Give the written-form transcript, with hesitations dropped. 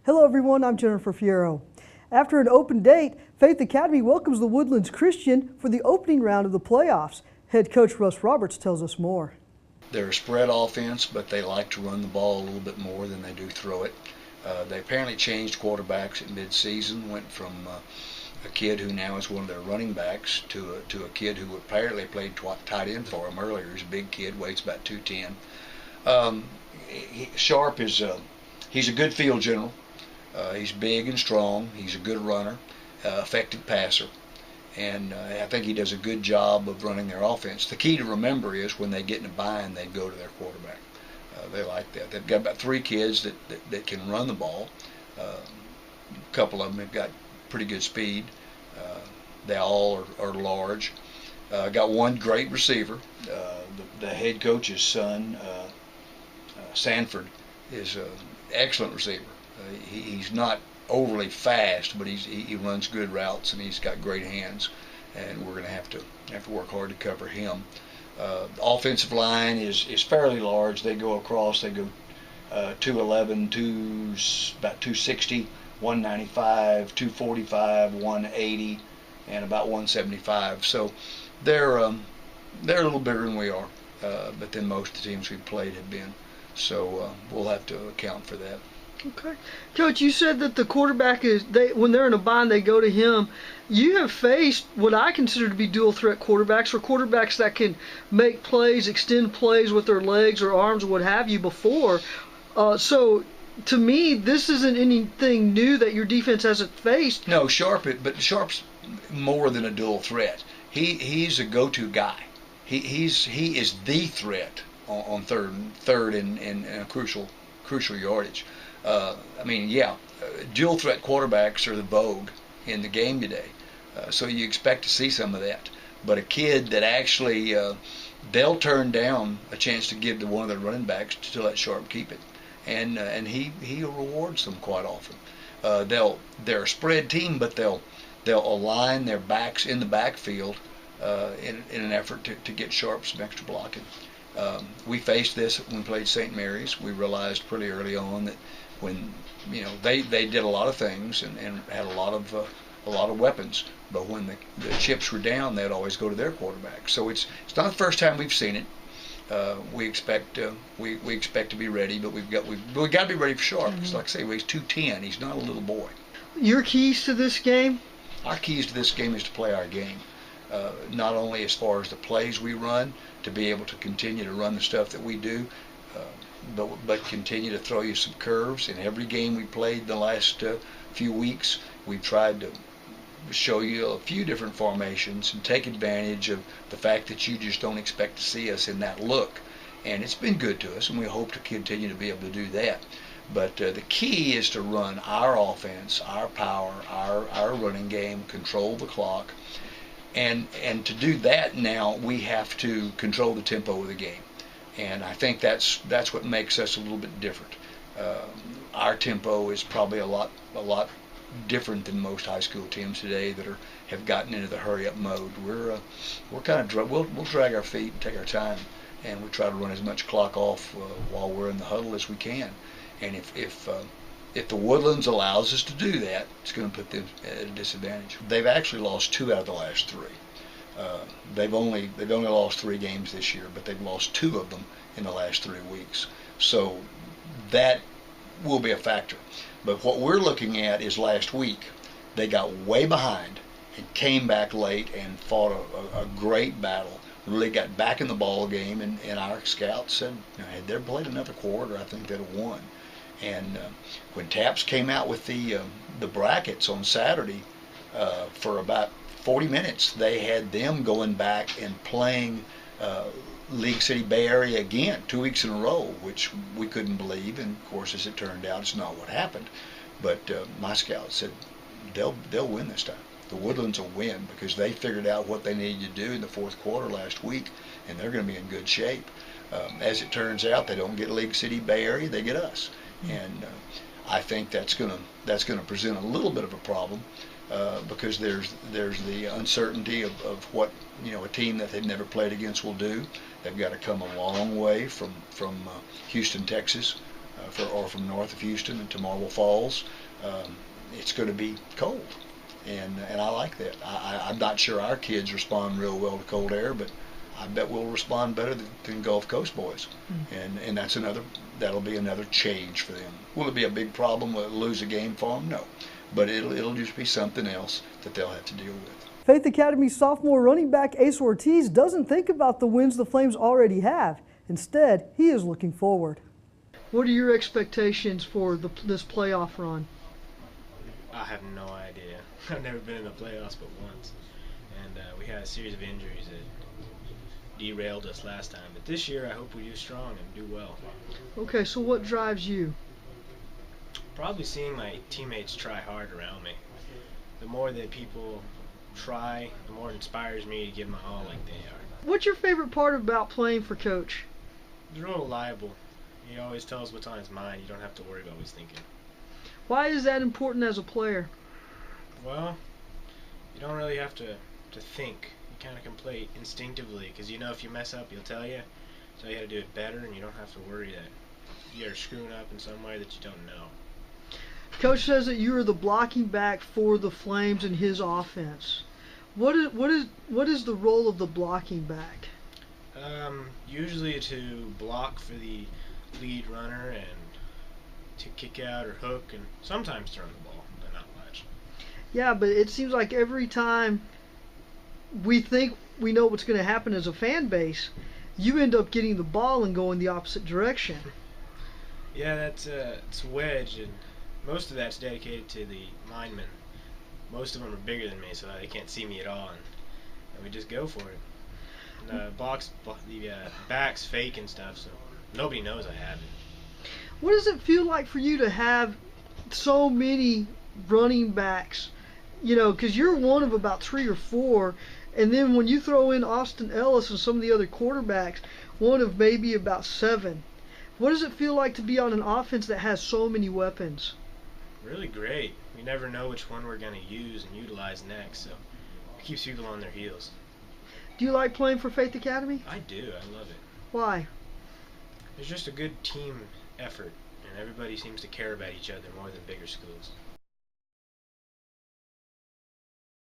Hello everyone, I'm Jennifer Fierro. After an open date, Faith Academy welcomes the Woodlands Christian for the opening round of the playoffs. Head coach Russ Roberts tells us more. They're a spread offense, but they like to run the ball a little bit more than they do throw it. They apparently changed quarterbacks at mid-season, went from a kid who now is one of their running backs to a kid who apparently played tight end for him earlier. He's a big kid, weighs about 210. Sharp is he's a good field general. He's big and strong. He's a good runner, effective passer, and I think he does a good job of running their offense. The key to remember is when they get in a bind, they go to their quarterback. They like that. They've got about 3 kids that can run the ball. A couple of them have got pretty good speed. They all are large. Got one great receiver. The head coach's son, Sanford, is an excellent receiver. He's not overly fast, but he runs good routes and he's got great hands, and we're going to have to work hard to cover him. The offensive line is fairly large. They go across. They go 211 to about 260, 195, 245, 180, and about 175. So they're a little bigger than we are, but then most of the teams we've played have been. So we'll have to account for that. Okay. Coach, you said that the quarterback when they're in a bind, they go to him. You have faced what I consider to be dual threat quarterbacks, or quarterbacks that can make plays, extend plays with their legs or arms or what have you before. So to me, this isn't anything new that your defense hasn't faced. No, but Sharp's more than a dual threat. He's a go-to guy. He is the threat on third and crucial yardage. Dual threat quarterbacks are the vogue in the game today, so you expect to see some of that. But a kid that actually they'll turn down a chance to give to one of their running backs to let Sharp keep it, and he rewards them quite often. They're a spread team, but they'll align their backs in the backfield in an effort to get Sharp some extra blocking. We faced this when we played St. Mary's. We realized pretty early on that when they did a lot of things and had a lot of weapons, but when the chips were down, they'd always go to their quarterback. So it's not the first time we've seen it. We expect to be ready, but we got to be ready for Sharp. Because like I say, he's 210. He's not a little boy. Your keys to this game? Our keys to this game is to play our game. Not only as far as the plays we run, to be able to continue to run the stuff that we do, but continue to throw you some curves. In every game we played the last few weeks, we've tried to show you a few different formations and take advantage of the fact that you just don't expect to see us in that look. And it's been good to us, and we hope to continue to be able to do that. But the key is to run our offense, our power, our running game, control the clock. And to do that now, we have to control the tempo of the game. And I think that's what makes us a little bit different. Our tempo is probably a lot different than most high school teams today that have gotten into the hurry up mode. We're kind of we'll drag our feet and take our time, and we try to run as much clock off while we're in the huddle as we can. And if the Woodlands allows us to do that, it's going to put them at a disadvantage. They've actually lost 2 out of the last 3. They've only lost 3 games this year, but they've lost 2 of them in the last 3 weeks. So that will be a factor. But what we're looking at is last week they got way behind and came back late and fought a great battle. Really got back in the ball game, and our scouts said, had they played another quarter, I think they'd have won. And when Taps came out with the brackets on Saturday, for about 40 minutes, they had them going back and playing League City Bay Area again 2 weeks in a row, which we couldn't believe. And of course, as it turned out, it's not what happened. But my scouts said they'll win this time. The Woodlands will win because they figured out what they needed to do in the 4th quarter last week, and they're going to be in good shape. As it turns out, they don't get League City Bay Area; they get us. And I think that's going to present a little bit of a problem because there's the uncertainty of what a team that they've never played against will do. They've got to come a long way from Houston, Texas, or from north of Houston to Marble Falls, it's going to be cold, and I like that. I'm not sure our kids respond real well to cold air, but I bet we'll respond better than Gulf Coast boys, and that'll be another change for them. Will it be a big problem? Will it lose a game for them? No, but it'll just be something else that they'll have to deal with. Faith Academy sophomore running back Asa Ortiz doesn't think about the wins the Flames already have. Instead, he is looking forward. What are your expectations for this playoff run? I have no idea. I've never been in the playoffs but once, and we had a series of injuries that derailed us last time. But this year, I hope we do strong and do well. Okay, so what drives you? Probably seeing my teammates try hard around me. The more that people try, the more it inspires me to give my all like they are. What's your favorite part about playing for Coach? He's real reliable. He always tells what's on his mind. You don't have to worry about what he's thinking. Why is that important as a player? Well, you don't really have to think. You kind of can play instinctively, because you know if you mess up, he'll tell you. So you got to do it better, and you don't have to worry that you're screwing up in some way that you don't know. Coach says that you are the blocking back for the Flames in his offense. What is the role of the blocking back? Usually to block for the lead runner and to kick out or hook, and sometimes to run the ball, but not much. Yeah, but it seems like every time we think we know what's going to happen as a fan base, you end up getting the ball and going the opposite direction. Yeah, it's a wedge, and most of that's dedicated to the linemen. Most of them are bigger than me, so they can't see me at all, and we just go for it. And the back's fake and stuff, so nobody knows I have it. What does it feel like for you to have so many running backs? You know, because you're one of about 3 or 4, and then when you throw in Austin Ellis and some of the other quarterbacks, one of maybe about 7. What does it feel like to be on an offense that has so many weapons? Really great. We never know which one we're going to use and utilize next, so it keeps people on their heels. Do you like playing for Faith Academy? I do. I love it. Why? There's just a good team effort, and everybody seems to care about each other more than bigger schools.